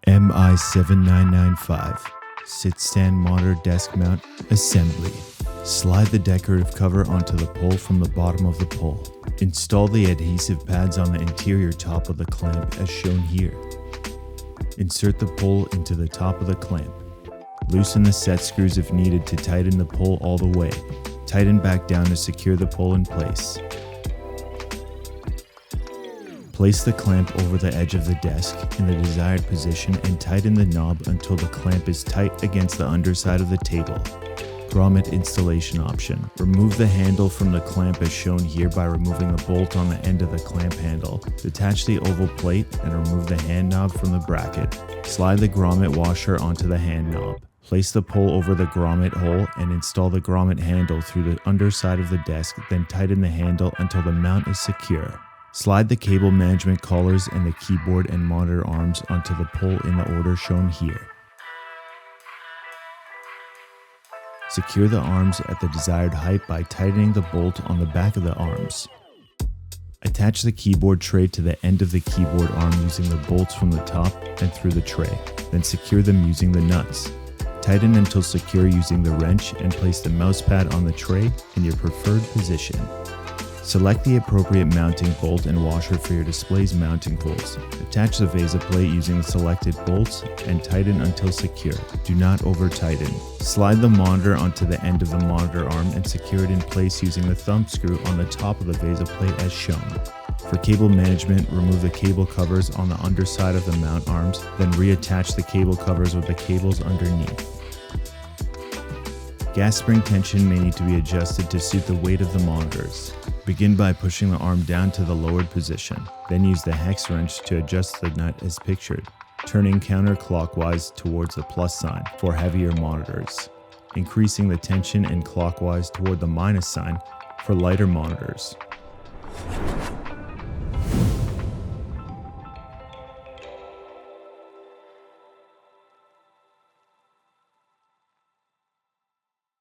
MI-7995 Sit-Stand Monitor Desk Mount Assembly. Slide the decorative cover onto the pole from the bottom of the pole. Install the adhesive pads on the interior top of the clamp as shown here. Insert the pole into the top of the clamp. Loosen the set screws if needed to tighten the pole all the way. Tighten back down to secure the pole in place. Place the clamp over the edge of the desk in the desired position and tighten the knob until the clamp is tight against the underside of the table. Grommet installation option. Remove the handle from the clamp as shown here by removing the bolt on the end of the clamp handle. Detach the oval plate and remove the hand knob from the bracket. Slide the grommet washer onto the hand knob. Place the pole over the grommet hole and install the grommet handle through the underside of the desk, then tighten the handle until the mount is secure. Slide the cable management collars and the keyboard and monitor arms onto the pole in the order shown here. Secure the arms at the desired height by tightening the bolt on the back of the arms. Attach the keyboard tray to the end of the keyboard arm using the bolts from the top and through the tray, then secure them using the nuts. Tighten until secure using the wrench and place the mouse pad on the tray in your preferred position. Select the appropriate mounting bolt and washer for your display's mounting holes. Attach the VESA plate using the selected bolts and tighten until secure. Do not over-tighten. Slide the monitor onto the end of the monitor arm and secure it in place using the thumb screw on the top of the VESA plate as shown. For cable management, remove the cable covers on the underside of the mount arms, then reattach the cable covers with the cables underneath. Gas spring tension may need to be adjusted to suit the weight of the monitors. Begin by pushing the arm down to the lowered position, then use the hex wrench to adjust the nut as pictured, turning counterclockwise towards the plus sign for heavier monitors, increasing the tension and clockwise toward the minus sign for lighter monitors.